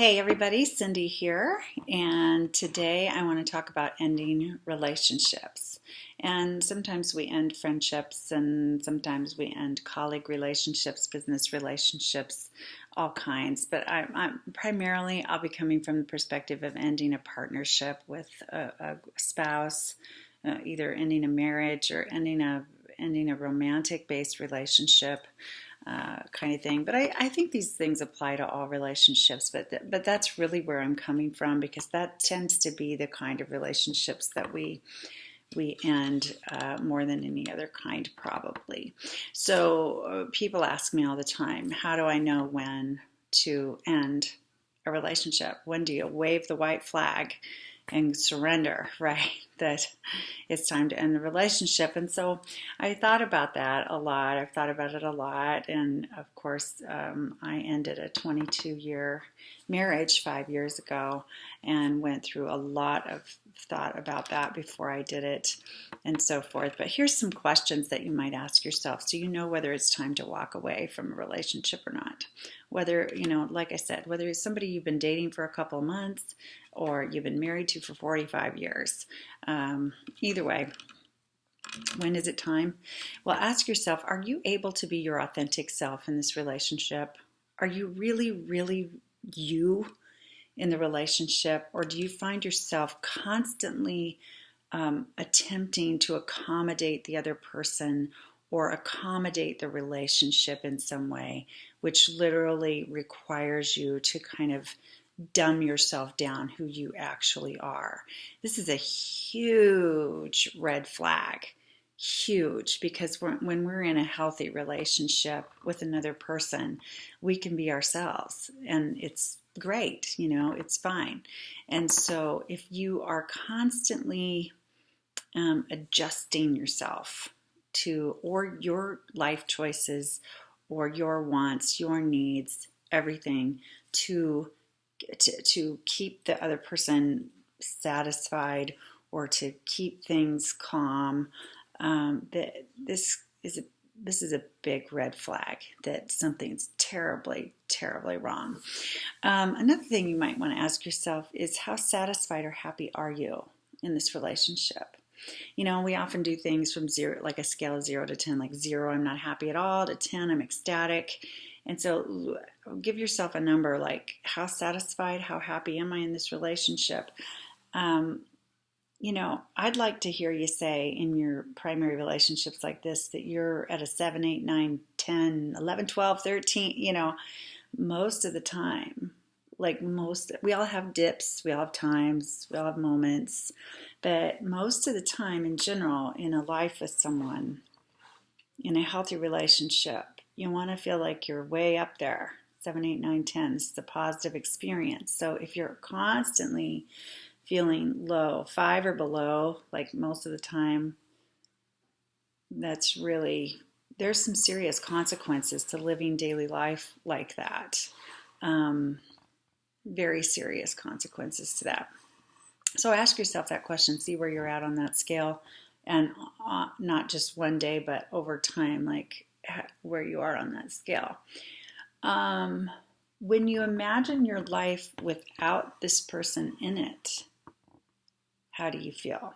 Hey everybody, Cindy here, and today I want to talk about ending relationships. And sometimes we end friendships, and sometimes we end colleague relationships, business relationships, all kinds. But I'm primarily, I'll be coming from the perspective of ending a partnership with a spouse, either ending a marriage or ending a romantic-based relationship kind of thing. But I think these things apply to all relationships, but that's really where I'm coming from because that tends to be the kind of relationships that we end more than any other kind, probably. So people ask me all the time, how do I know when to end a relationship? When do you wave the white flag and surrender, right? That it's time to end the relationship. And so I thought about that a lot. I've thought about it a lot. And of course, I ended a 22-year marriage 5 years ago and went through a lot of thought about that before I did it and so forth. But here's some questions that you might ask yourself so you know whether it's time to walk away from a relationship or not. Whether, like I said, whether it's somebody you've been dating for a couple of months or you've been married to for 45 years. Either way, when is it time? Well, ask yourself, are you able to be your authentic self in this relationship? Are you really, really you in the relationship? Or do you find yourself constantly attempting to accommodate the other person or accommodate the relationship in some way, which literally requires you to kind of dumb yourself down who you actually are? This is a huge red flag. Huge, because when we're in a healthy relationship with another person, we can be ourselves and it's great, it's fine. And so if you are constantly adjusting yourself to or your life choices or your wants, your needs, everything to keep the other person satisfied or to keep things calm, this is a big red flag that something's terribly, terribly wrong. Another thing you might want to ask yourself is how satisfied or happy are you in this relationship? We often do things from zero, like a scale of 0 to 10, like 0, I'm not happy at all, to 10, I'm ecstatic. And so give yourself a number like how satisfied, how happy am I in this relationship? I'd like to hear you say in your primary relationships like this that you're at a 7, 8, 9, 10, 11, 12, 13, most of the time. We all have dips, we all have times, we all have moments, but most of the time in general, in a life with someone, in a healthy relationship, you want to feel like you're way up there. 7, 8, 9, 10. This is a positive experience. So if you're constantly feeling low, 5 or below, like most of the time, there's some serious consequences to living daily life like that. Very serious consequences to that. So ask yourself that question, see where you're at on that scale, and not just one day, but over time, like where you are on that scale. When you imagine your life without this person in it, how do you feel?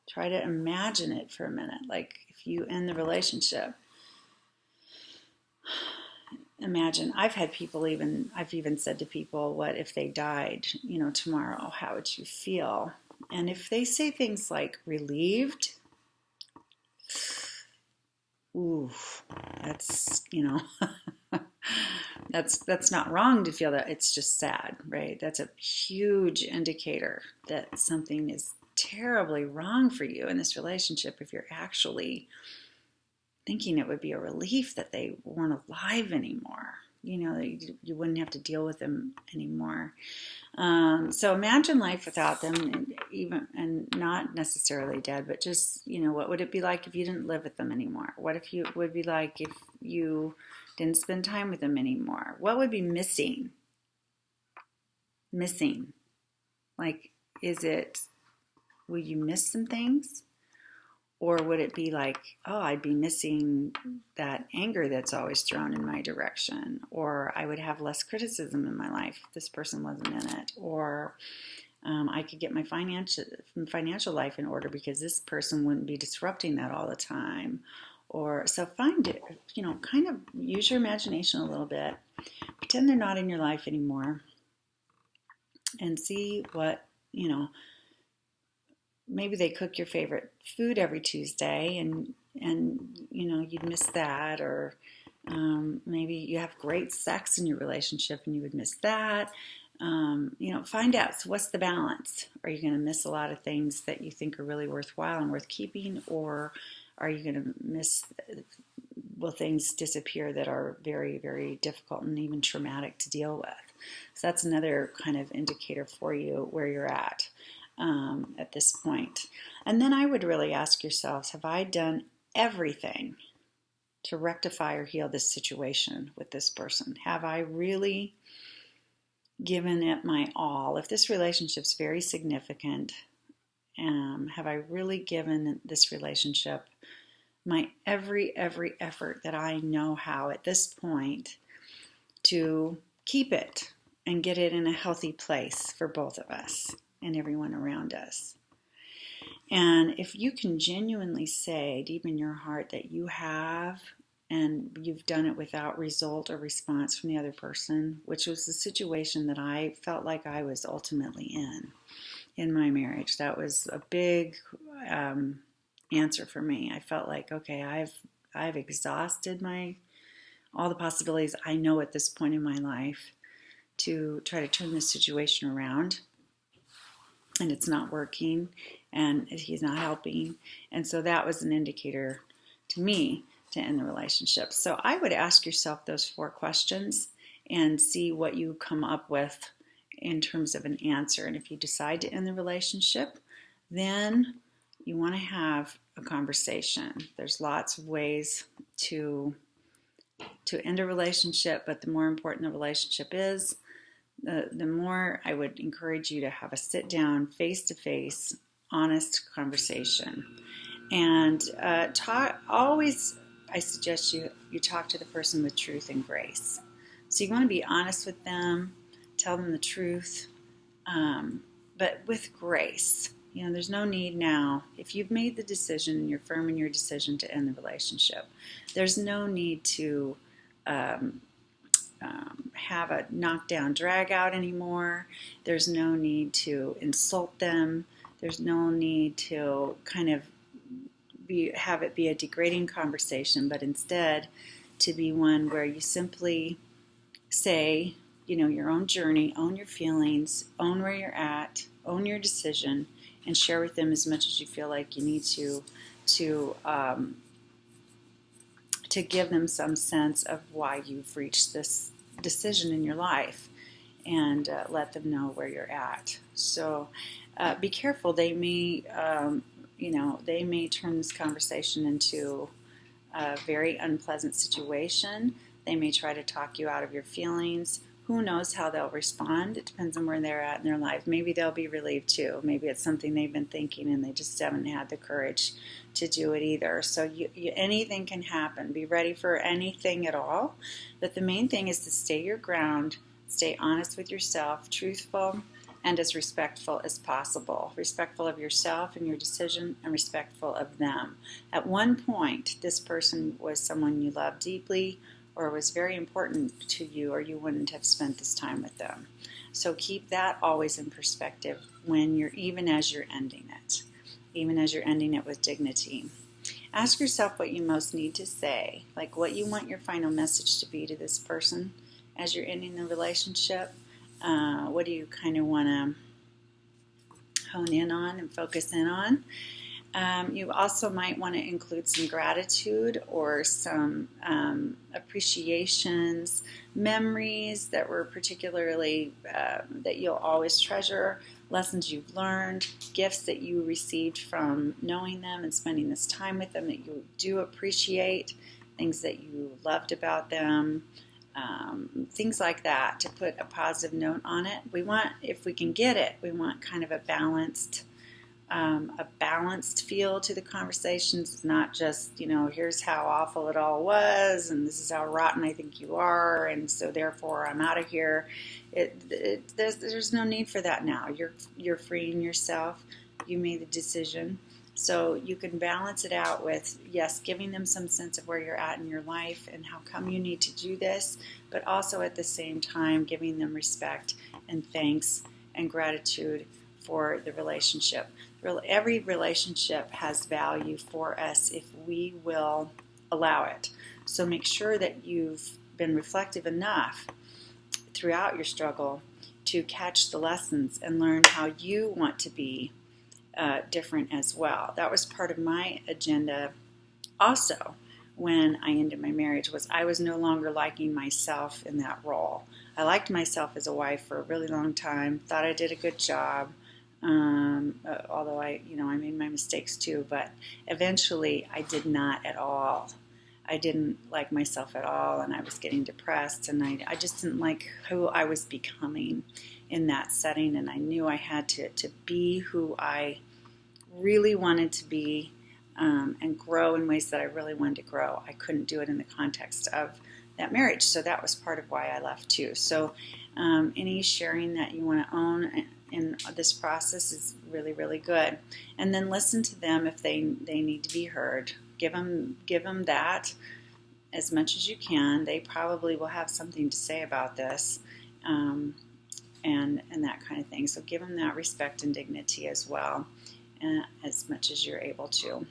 Try to imagine it for a minute. Like if you end the relationship, imagine. I've even said to people, what if they died, tomorrow? How would you feel? And if they say things like relieved, ooh, that's, that's not wrong to feel that. It's just sad, right? That's a huge indicator that something is terribly wrong for you in this relationship if you're actually thinking it would be a relief that they weren't alive anymore. That you wouldn't have to deal with them anymore. So imagine life without them, and not necessarily dead, but just, what would it be like if you didn't live with them anymore? What if you would be like if you didn't spend time with them anymore? What would be missing? Like, will you miss some things? Or would it be like, oh, I'd be missing that anger that's always thrown in my direction? Or I would have less criticism in my life if this person wasn't in it? Or I could get my financial life in order because this person wouldn't be disrupting that all the time. Or so find it, kind of use your imagination a little bit. Pretend they're not in your life anymore and see what, maybe they cook your favorite food every Tuesday and you'd miss that. Or maybe you have great sex in your relationship and you would miss that. Find out, so what's the balance? Are you going to miss a lot of things that you think are really worthwhile and worth keeping, or are you going to miss, will things disappear that are very, very difficult and even traumatic to deal with? So that's another kind of indicator for you where you're at this point. And then I would really ask yourselves, have I done everything to rectify or heal this situation with this person? Have I really given it my all? If this relationship's very significant, have I really given this relationship my every effort that I know how at this point to keep it and get it in a healthy place for both of us and everyone around us? And if you can genuinely say deep in your heart that you have, and you've done it without result or response from the other person, which was the situation that I felt like I was ultimately in my marriage. That was a big answer for me. I felt like, okay, I've exhausted all the possibilities I know at this point in my life to try to turn this situation around, and it's not working, and he's not helping. And so that was an indicator to me to end the relationship. So I would ask yourself those 4 questions and see what you come up with in terms of an answer. And if you decide to end the relationship, then you want to have a conversation. There's lots of ways to end a relationship, but the more important the relationship is, the more I would encourage you to have a sit down, face-to-face, honest conversation. And I suggest you talk to the person with truth and grace. So you want to be honest with them, tell them the truth, but with grace. There's no need now. If you've made the decision and you're firm in your decision to end the relationship, there's no need to have a knockdown drag out anymore. There's no need to insult them. There's no need to kind of have it be a degrading conversation, but instead to be one where you simply say, your own journey, own your feelings, own where you're at, own your decision, and share with them as much as you feel like you need to give them some sense of why you've reached this decision in your life, and let them know where you're at. So be careful. They may turn this conversation into a very unpleasant situation. They may try to talk you out of your feelings. Who knows how they'll respond? It depends on where they're at in their life. Maybe they'll be relieved too. Maybe it's something they've been thinking and they just haven't had the courage to do it either. So anything can happen. Be ready for anything at all. But the main thing is to stay your ground, stay honest with yourself, truthful, and as respectful as possible. Respectful of yourself and your decision, and respectful of them. At one point, this person was someone you loved deeply, or was very important to you, or you wouldn't have spent this time with them. So keep that always in perspective even as you're ending it with dignity. Ask yourself what you most need to say, like what you want your final message to be to this person as you're ending the relationship. What do you kind of want to hone in on and focus in on? You also might want to include some gratitude or some appreciations, memories that were particularly, that you'll always treasure, lessons you've learned, gifts that you received from knowing them and spending this time with them that you do appreciate, things that you loved about them, things like that, to put a positive note on it. If we can get it, we want kind of a balanced a balanced feel to the conversations. It's not just, here's how awful it all was, and this is how rotten I think you are, and so therefore I'm out of here. There's no need for that now. You're freeing yourself. You made the decision. So you can balance it out with, yes, giving them some sense of where you're at in your life and how come you need to do this, but also at the same time giving them respect and thanks and gratitude for the relationship. Every relationship has value for us if we will allow it. So make sure that you've been reflective enough throughout your struggle to catch the lessons and learn how you want to be different as well. That was part of my agenda also when I ended my marriage, was I was no longer liking myself in that role. I liked myself as a wife for a really long time, thought I did a good job, although I made my mistakes too, but eventually I did not at all. I didn't like myself at all, and I was getting depressed, and I just didn't like who I was becoming in that setting, and I knew I had to be who I really wanted to be and grow in ways that I really wanted to grow. I couldn't do it in the context of that marriage, so that was part of why I left too. So any sharing that you want to own in this process is really, really good. And then listen to them if they need to be heard. Give them that as much as you can. They probably will have something to say about this, and that kind of thing. So give them that respect and dignity as well, as much as you're able to.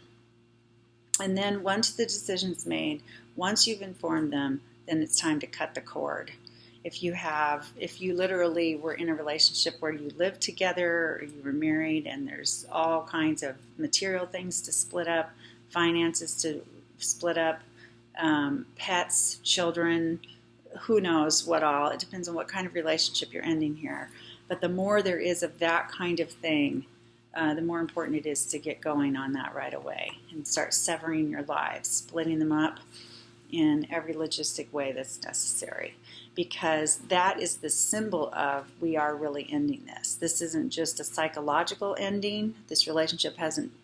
And then once the decision's made, once you've informed them, then it's time to cut the cord. If you literally were in a relationship where you lived together or you were married and there's all kinds of material things to split up, finances to split up, pets, children, who knows what all. It depends on what kind of relationship you're ending here. But the more there is of that kind of thing, the more important it is to get going on that right away and start severing your lives, splitting them up in every logistic way that's necessary, because that is the symbol of we are really ending this. This isn't just a psychological ending. This relationship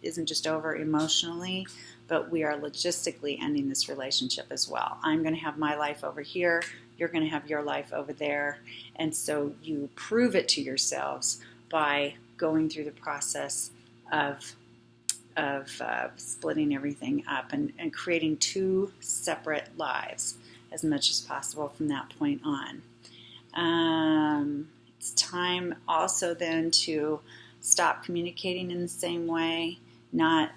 isn't just over emotionally, but we are logistically ending this relationship as well. I'm going to have my life over here. You're going to have your life over there. And so you prove it to yourselves by going through the process of splitting everything up and creating two separate lives as much as possible from that point on. It's time also then to stop communicating in the same way, not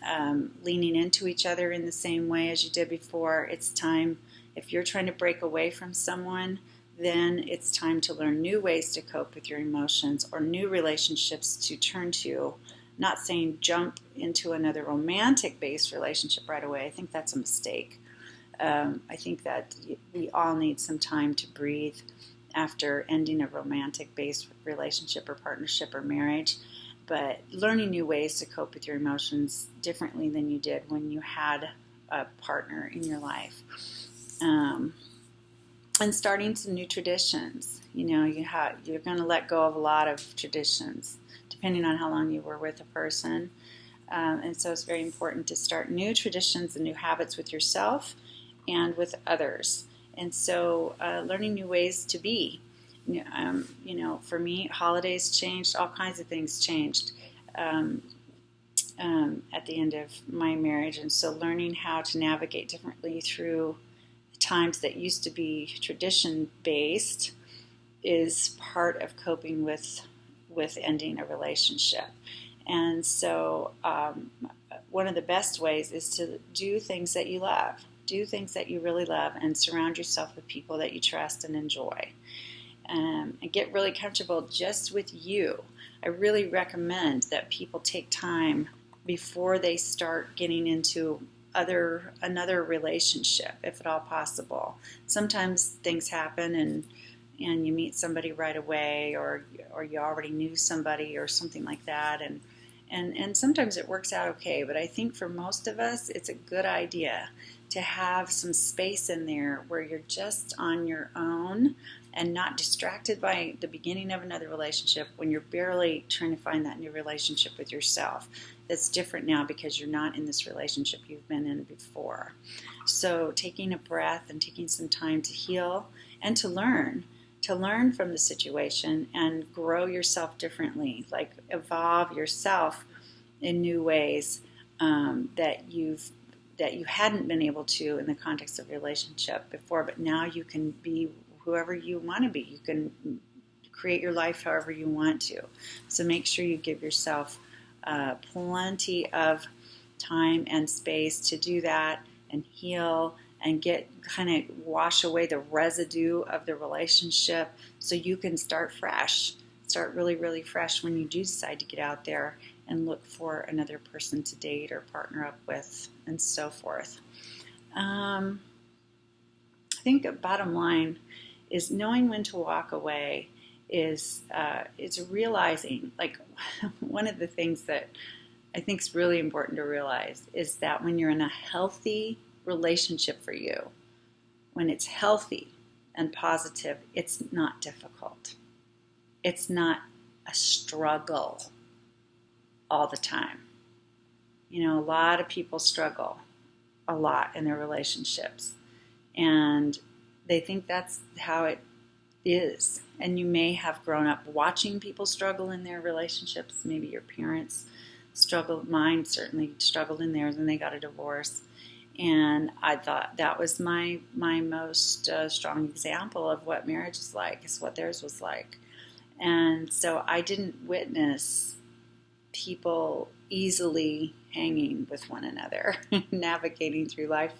leaning into each other in the same way as you did before. It's time, if you're trying to break away from someone, then it's time to learn new ways to cope with your emotions or new relationships to turn to. Not saying jump into another romantic-based relationship right away. I think that's a mistake. I think that we all need some time to breathe after ending a romantic-based relationship or partnership or marriage. But learning new ways to cope with your emotions differently than you did when you had a partner in your life. And starting some new traditions. You're going to let go of a lot of traditions, depending on how long you were with a person. And so it's very important to start new traditions and new habits with yourself and with others. And so learning new ways to be. For me, holidays changed, all kinds of things changed at the end of my marriage. And so learning how to navigate differently through times that used to be tradition-based is part of coping with ending a relationship. And so one of the best ways is to do things that you love. Do things that you really love and surround yourself with people that you trust and enjoy. And get really comfortable just with you. I really recommend that people take time before they start getting into another relationship, if at all possible. Sometimes things happen and you meet somebody right away, or you already knew somebody or something like that, and sometimes it works out okay. But I think for most of us, it's a good idea to have some space in there where you're just on your own and not distracted by the beginning of another relationship when you're barely trying to find that new relationship with yourself. That's different now because you're not in this relationship you've been in before. So taking a breath and taking some time to heal and to learn from the situation and grow yourself differently, like evolve yourself in new ways that you hadn't been able to in the context of relationship before, but now you can be whoever you want to be. You can create your life however you want to. So make sure you give yourself plenty of time and space to do that and heal and kind of wash away the residue of the relationship so you can start fresh. Start really, really fresh when you do decide to get out there and look for another person to date or partner up with and so forth. I think the bottom line is knowing when to walk away is realizing, like, one of the things that I think is really important to realize is that when you're in a healthy relationship for you, when it's healthy and positive, it's not difficult. It's not a struggle all the time. You know, a lot of people struggle a lot in their relationships, and they think that's how it is. And you may have grown up watching people struggle in their relationships. Maybe your parents struggled. Mine certainly struggled in theirs, and they got a divorce. And I thought that was my most strong example of what marriage is like, is what theirs was like. And so I didn't witness people easily hanging with one another, navigating through life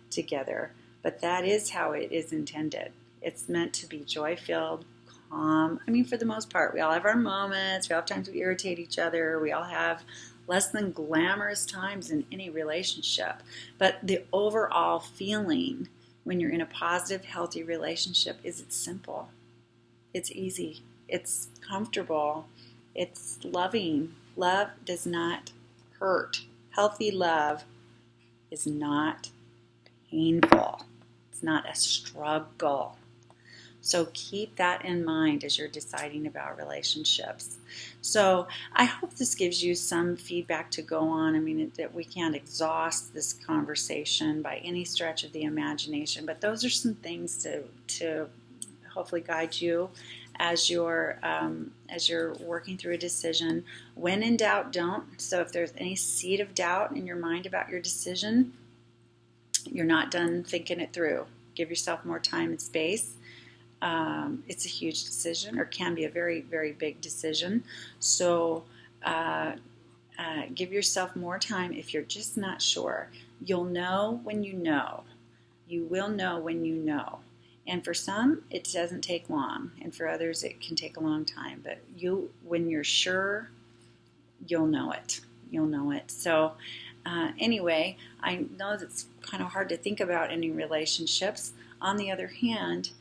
together. But that is how it is intended. It's meant to be joy-filled, calm. I mean, for the most part, we all have our moments. We all have times we irritate each other. We all have less than glamorous times in any relationship. But the overall feeling when you're in a positive, healthy relationship is it's simple. It's easy. It's comfortable. It's loving. Love does not hurt. Healthy love is not painful. It's not a struggle. So keep that in mind as you're deciding about relationships. So I hope this gives you some feedback to go on. I mean, that we can't exhaust this conversation by any stretch of the imagination, but those are some things to hopefully guide you as you're working through a decision. When in doubt, don't. So if there's any seed of doubt in your mind about your decision, you're not done thinking it through. Give yourself more time and space. It's a huge decision, or can be a very, very big decision. So give yourself more time if you're just not sure. You'll know when you know. You will know when you know. And for some, it doesn't take long. And for others, it can take a long time. But when you're sure, you'll know it. You'll know it. So anyway, I know that's kind of hard to think about ending relationships. On the other hand,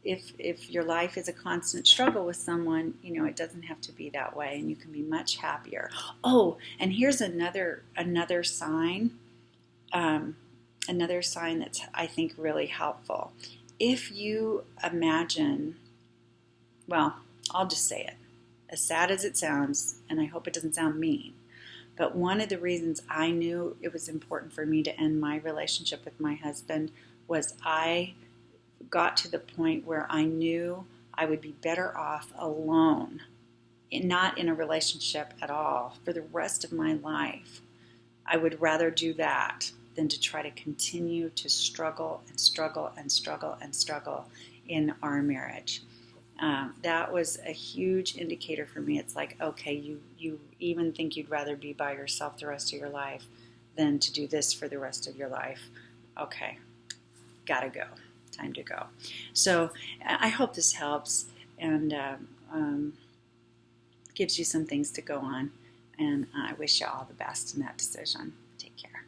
if your life is a constant struggle with someone, you know, it doesn't have to be that way, and you can be much happier. Oh, and here's another sign, that's, I think, really helpful. If you imagine, well, I'll just say it, as sad as it sounds, and I hope it doesn't sound mean, but one of the reasons I knew it was important for me to end my relationship with my husband was I got to the point where I knew I would be better off alone, not in a relationship at all, for the rest of my life. I would rather do that than to try to continue to struggle and struggle and struggle and struggle in our marriage. That was a huge indicator for me. It's like, okay, you even think you'd rather be by yourself the rest of your life than to do this for the rest of your life. Okay, gotta go. Time to go. So I hope this helps and gives you some things to go on. And I wish you all the best in that decision. Take care.